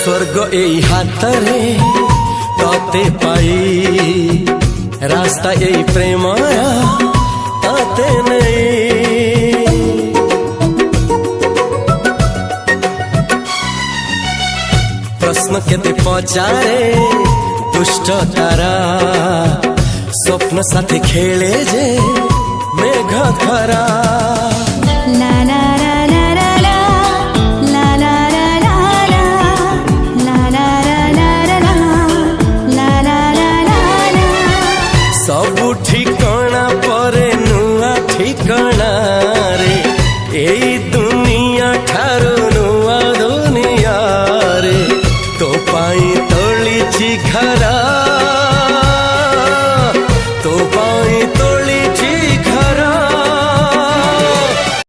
स्वर्ग এই হাতরে তাতে পাই রাস্তা এই প্রেম তাতে নেই प्रश्न केते पचारे दुष्ट तारा स्वप्न साथी खेले जे मेघ खरा।